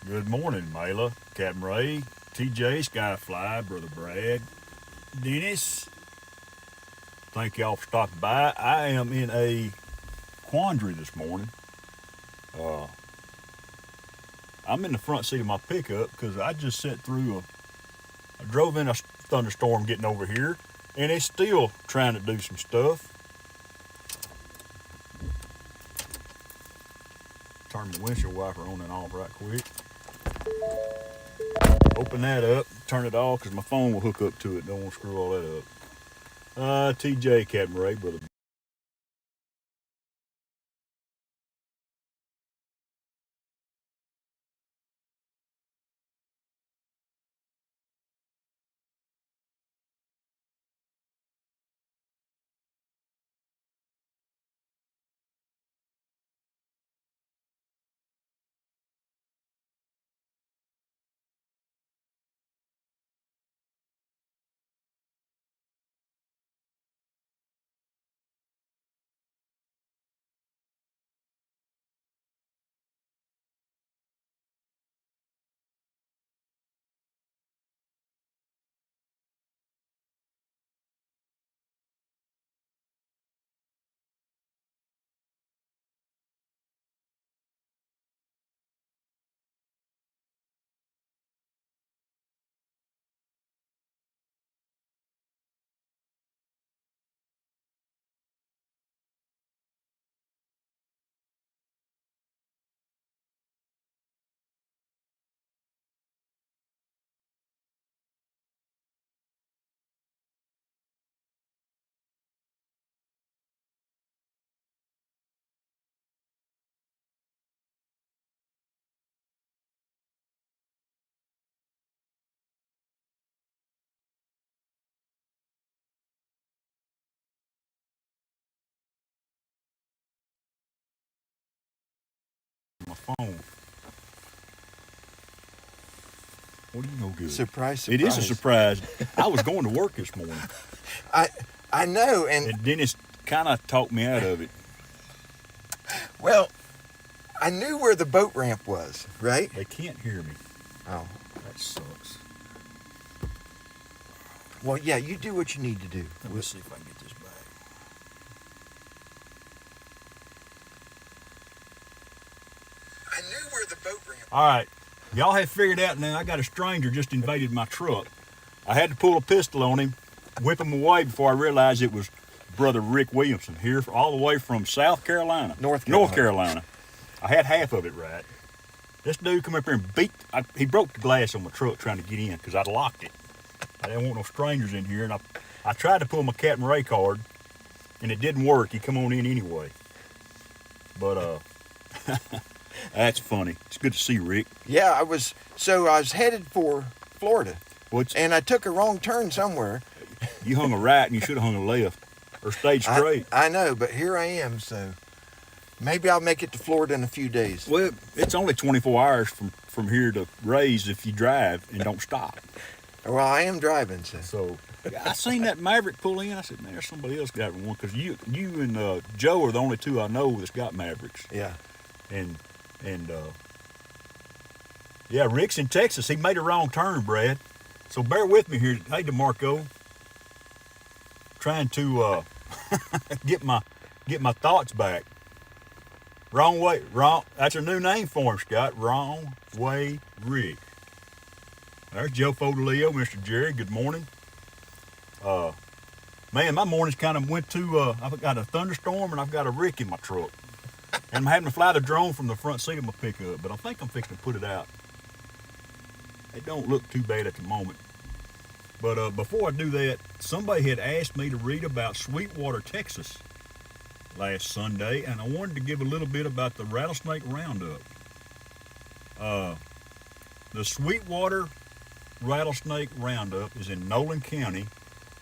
Good morning, Mela, Captain Ray, TJ, Skyfly, Brother Brad, Dennis. Thank y'all for stopping by. I am in a quandary this morning. Uh, I'm in the front seat of my pickup because I just sat through I drove in a thunderstorm getting over here, and it's still trying to do some stuff. Turn the windshield wiper on and off right quick. Open that up, turn it off because my phone will hook up to it. Don't want to screw all that up. TJ, Captain Ray, Brother. My phone. What do you know good? Surprise, It is a surprise. surprise. I was going to work this morning, I I know, and and Dennis kind of talked me out of it. well, I knew where the boat ramp was, right? They can't hear me. Oh, That sucks. well, yeah. You do what you need to do. Let me see if I can get this back. I knew where the boat ramp. All right. Y'all have figured out now I got a stranger just invaded my truck. I had to pull a pistol on him, whip him away before I realized it was Brother Rick Williamson here all the way from South Carolina. North Carolina. I had half of it right. This dude come up here and he broke the glass on my truck trying to get in because I'd locked it. I didn't want no strangers in here, and I tried to pull my Captain Ray card, and it didn't work. He come on in anyway. But, that's funny. It's good to see Rick. Yeah, I was headed for Florida, What's and I took a wrong turn somewhere. You hung a right and you should have hung a left or stayed straight. I know, but here I am. So maybe I'll make it to Florida in a few days. Well, it's only 24 hours from here to Ray's if you drive and don't stop. Well, I am driving, so. So I seen that Maverick pull in. I said, man, there's somebody else got one because you and Joe are the only two I know that's got Mavericks. Yeah. And yeah, Rick's in Texas. He made a wrong turn, Brad. So bear with me here. Hey, DeMarco. Trying to get my thoughts back. Wrong way, wrong. That's a new name for him, Scott. Wrong way, Rick. There's Joe Fodolio, Mr. Jerry. Good morning. Man, my mornings kind of went to. I've got a thunderstorm and I've got a Rick in my truck, and I'm having to fly the drone from the front seat of my pickup. But I think I'm fixing to put it out. It don't look too bad at the moment. But before I do that, somebody had asked me to read about Sweetwater, Texas last Sunday, and I wanted to give a little bit about the rattlesnake roundup. The Sweetwater rattlesnake roundup is in Nolan County,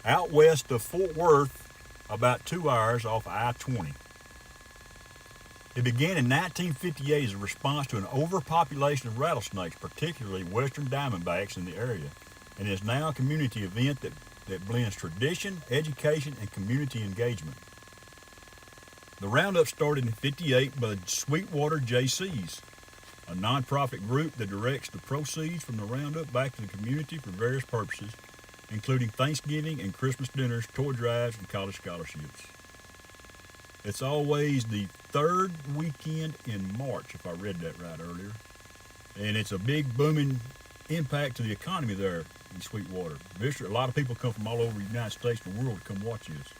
out west of Fort Worth, about 2 hours off I-20. It began in 1958 as a response to an overpopulation of rattlesnakes, particularly western diamondbacks in the area, and is now a community event that blends tradition, education, and community engagement. The roundup started in '58 by the Sweetwater JCs. a nonprofit group that directs the proceeds from the roundup back to the community for various purposes, including Thanksgiving and Christmas dinners, toy drives, and college scholarships. It's always the third weekend in March, if I read that right earlier. And it's a big booming impact to the economy there in Sweetwater. A lot of people come from all over the United States and the world to come watch this.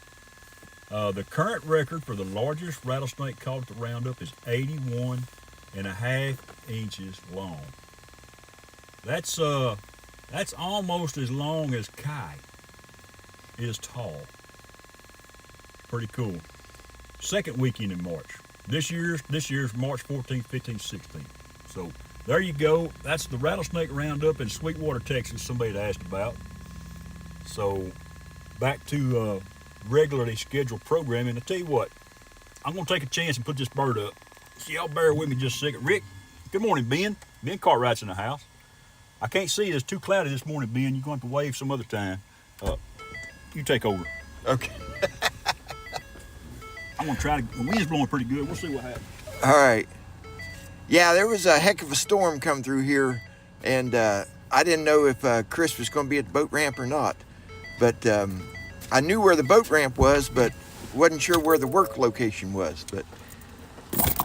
The current record for the largest rattlesnake caught at the roundup is 81.5 inches long. That's almost as long as Kai is tall. Pretty cool. Second weekend in March. This year's March 14th, 15th, 16th. So there you go. That's the rattlesnake roundup in Sweetwater, Texas. Somebody had asked about. So back to regularly scheduled programming. I tell you what, I'm gonna take a chance and put this bird up. So y'all bear with me just a second. Rick, good morning, Ben. Ben Cartwright's in the house. I can't see it. It's too cloudy this morning, Ben. You're going to have to wave some other time. You take over. Okay. I'm going to try to... The wind's blowing pretty good. We'll see what happens. All right. Yeah, there was a heck of a storm come through here, and I didn't know if Chris was going to be at the boat ramp or not. But I knew where the boat ramp was, but wasn't sure where the work location was. But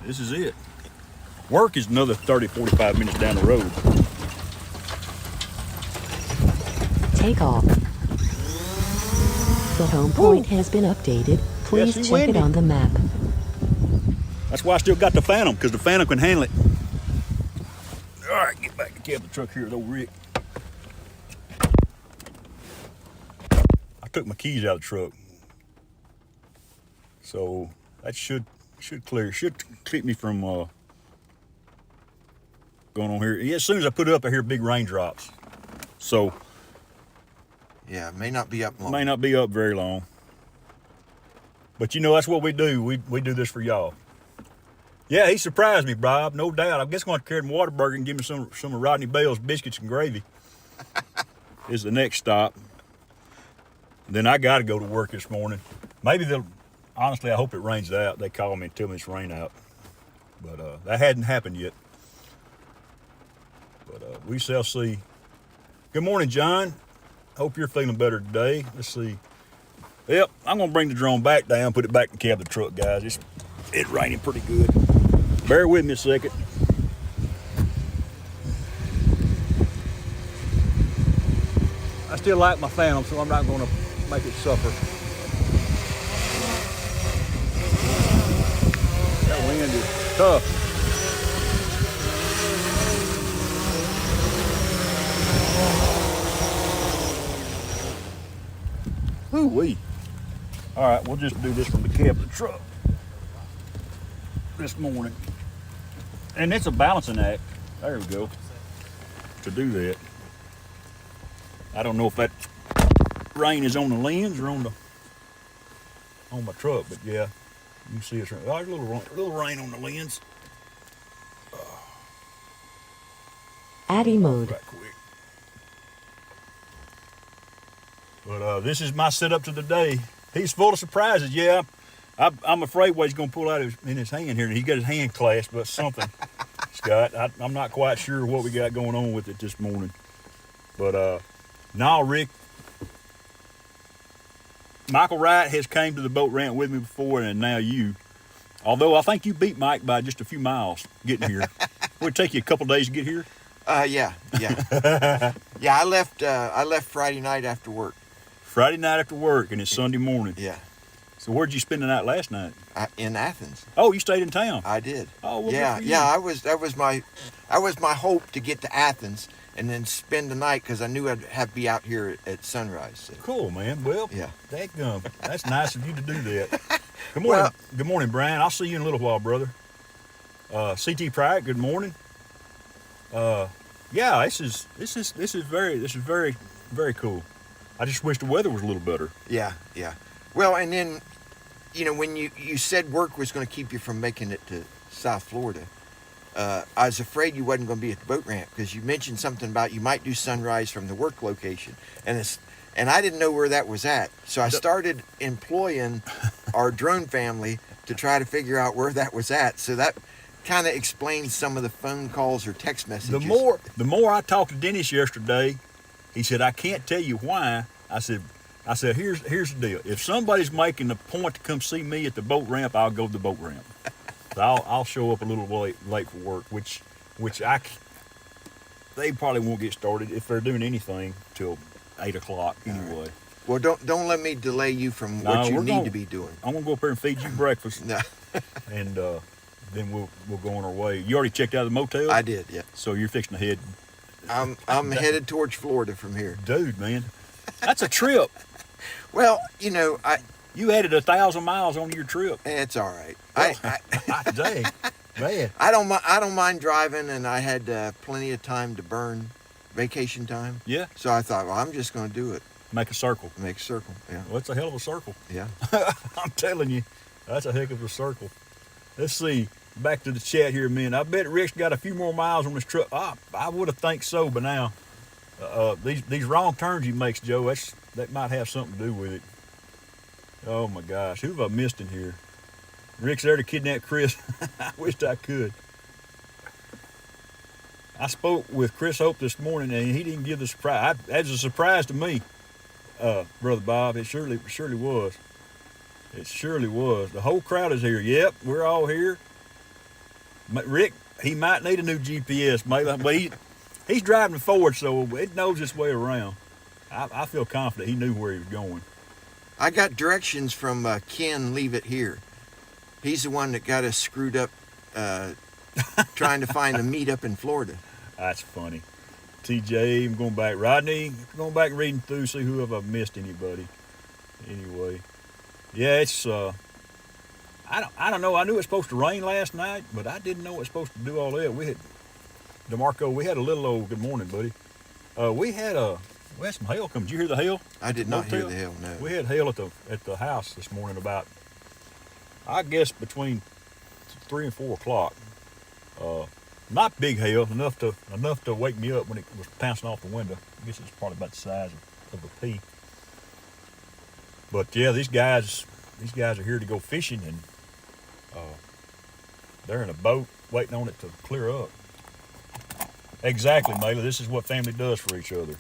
this is it. Work is another 30, 45 minutes down the road. Take off. The home point has been updated. Please Yes, check windy. it on the map. That's why I still got the Phantom, because the Phantom can handle it. All right, get back to the cab of the truck here with old Rick. I took my keys out of the truck. So that should keep me from going on here. Yeah, as soon as I put it up, I hear big raindrops. So yeah, it may not be up long. may not be up very long. But you know, that's what we do. We do this for y'all. Yeah, he surprised me, Bob, no doubt. I guess I'm going to carry him Whataburger and give me some of Rodney Bell's biscuits and gravy. Is the next stop. Then I got to go to work this morning. Maybe honestly, I hope it rains out. They call me and tell me it's rain out. But that hadn't happened yet. But we shall see. Good morning, John. Hope you're feeling better today. Let's see. Yep, I'm going to bring the drone back down, put it back in the cab of the truck, guys. It's raining pretty good. Bear with me a second. I still like my Phantom, so I'm not going to make it suffer. That wind is tough. Ooh-wee. All right, we'll just do this from the cab of the truck this morning. And it's a balancing act. There we go. To do that. I don't know if that rain is on the lens or on my truck, but yeah, you can see it's there's a little rain on the lens. Addy mode. Right quick. But this is my setup to the day. He's full of surprises. Yeah, I'm afraid what he's going to pull out in his hand here. He got his hand clasped, but something, Scott. I'm not quite sure what we got going on with it this morning. But now, Rick, Michael Wright has came to the boat ramp with me before, and now you. Although I think you beat Mike by just a few miles getting here. Would it take you a couple days to get here? Yeah. Yeah, I left Friday night after work. Friday night after work, and it's Sunday morning. Yeah. So where'd you spend the night last night? In Athens. Oh, you stayed in town. I did. Oh, well, yeah, good for you. yeah. That was my hope to get to Athens and then spend the night because I knew I'd have to be out here at sunrise. So. Cool, man. Well, yeah. Dadgum. That's nice of you to do that. Good morning. Good morning, Brian. I'll see you in a little while, brother. CT Pride. Good morning. Yeah, this is very, very cool. I just wish the weather was a little better. Yeah. Well, and then, when you said work was going to keep you from making it to South Florida, I was afraid you wasn't going to be at the boat ramp because you mentioned something about you might do sunrise from the work location, and I didn't know where that was at. So I started employing our drone family to try to figure out where that was at. So kind of explains some of the phone calls or text messages. The more I talked to Dennis yesterday, he said, I can't tell you why. I said, here's the deal. If somebody's making a point to come see me at the boat ramp, I'll go to the boat ramp. So I'll show up a little late for work, which they probably won't get started if they're doing anything till 8 o'clock anyway. Well, don't let me delay you from what you need to be doing. I'm gonna go up there and feed you breakfast. No. And then we'll go on our way. You already checked out of the motel? I did, yeah. So you're fixing to head. I'm headed towards Florida from here. Dude, man, that's a trip. Well, You added 1,000 miles on your trip. it's all right. Dang, man. I don't mind driving, and I had plenty of time to burn, vacation time. Yeah. So I thought, well, I'm just going to do it. Make a circle. Make a circle. Yeah. Well, it's a hell of a circle. Yeah. I'm telling you, that's a heck of a circle. Let's see. Back to the chat here a minute. I bet Rick's got a few more miles on his truck. I would have think so, but now these wrong turns he makes, Joe, that might have something to do with it. Oh my gosh, who have I missed in here? Rick's there to kidnap Chris. I wished I could. I spoke with Chris Hope this morning, and he didn't give the surprise. That's a surprise to me, Brother Bob. It surely was. It surely was. The whole crowd is here. Yep, we're all here. Rick, he might need a new GPS, maybe, but he's driving forward, so it knows its way around. I feel confident he knew where he was going. I got directions from Ken Leave It Here. He's the one that got us screwed up trying to find a meetup in Florida. That's funny. TJ, I'm going back. Rodney, going back and reading through, see who have I missed anybody. Anyway, yeah, it's I don't know. I knew it was supposed to rain last night, but I didn't know it was supposed to do all that. DeMarco, we had a little old good morning, buddy. We had some hail come. Did you hear the hail? I did not hear the hail, no. We had hail at the house this morning about, I guess, between 3 and 4 o'clock. Not big hail, enough to wake me up when it was bouncing off the window. I guess it's probably about the size of a pea. But yeah, these guys are here to go fishing, and they're in a boat waiting on it to clear up. Exactly, Mayla. This is what family does for each other.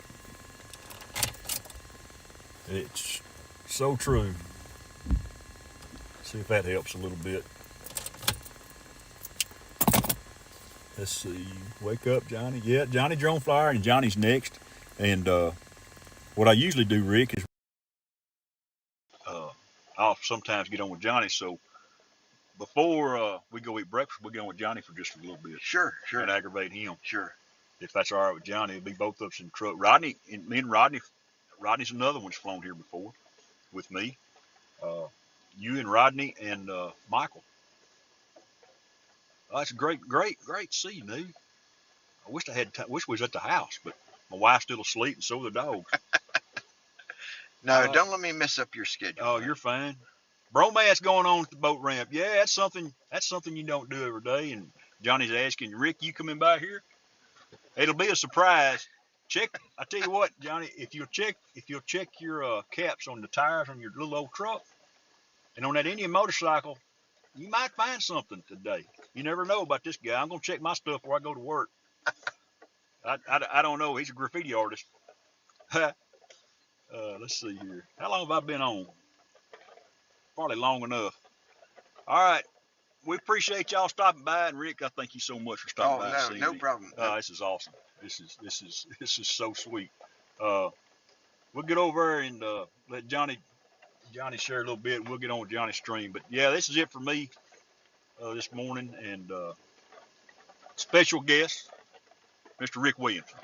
It's so true. See if that helps a little bit. Let's see. Wake up, Johnny. Yeah, Johnny Drone Flyer, and Johnny's next. And what I usually do, Rick, is I'll sometimes get on with Johnny. So before we go eat breakfast, we'll get on with Johnny for just a little bit. Sure. And aggravate him. Sure. If that's all right with Johnny, it'll be both of us in the truck. Rodney, and me and Rodney's another one that's flown here before with me. You and Rodney and Michael. Oh, that's great to see you, dude. I wish wish we was at the house, but my wife's still asleep and so are the dogs. No, don't let me mess up your schedule. Oh, you're fine. Bromance going on at the boat ramp. Yeah, that's something you don't do every day. And Johnny's asking, Rick, you coming by here? It'll be a surprise. I tell you what, Johnny, if you'll check your caps on the tires on your little old truck and on that Indian motorcycle, you might find something today. You never know about this guy. I'm gonna check my stuff before I go to work. I don't know. He's a graffiti artist. Let's see here. How long have I been on? Probably long enough. All right. We appreciate y'all stopping by, and Rick, I thank you so much for stopping by. Oh, no problem. This is awesome. This is so sweet. We'll get over and let Johnny share a little bit, and we'll get on with Johnny's stream. But yeah, this is it for me this morning, and special guest, Mr. Rick Williams.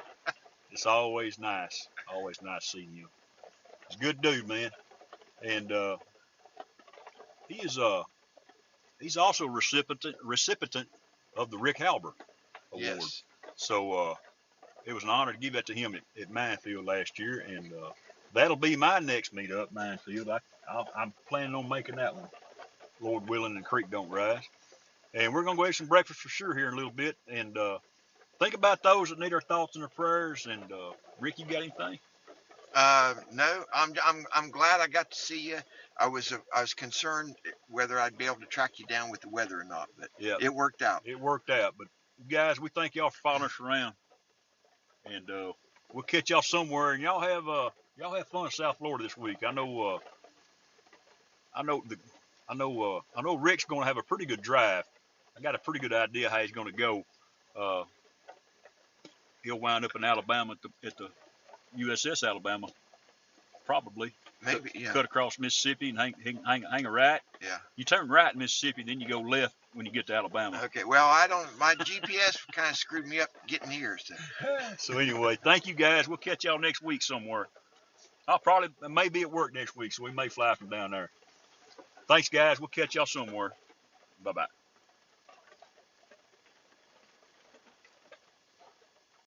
It's always nice seeing you. He's a good dude, man, and he's also a recipient of the Rick Halber Award. Yes. So it was an honor to give that to him at Minefield last year, and that'll be my next meetup, Minefield. I'm planning on making that one, Lord willing, and the creek don't rise. And we're gonna go have some breakfast for sure here in a little bit, and think about those that need our thoughts and our prayers. And Rick, you got anything? No, I'm glad I got to see you. I was concerned whether I'd be able to track you down with the weather or not, but Yeah, it worked out. it worked out. But guys, we thank y'all for following us around, and we'll catch y'all somewhere. And y'all have fun in South Florida this week. I know Rick's going to have a pretty good drive. I got a pretty good idea how he's going to go. Uh, he'll wind up in Alabama at the USS Alabama, probably. Maybe, yeah. Cut across Mississippi and hang a right. Yeah. You turn right in Mississippi, then you go left when you get to Alabama. Okay. Well, my GPS kind of screwed me up getting here. So anyway, thank you guys. We'll catch y'all next week somewhere. May be at work next week, so we may fly from down there. Thanks, guys. We'll catch y'all somewhere. Bye-bye.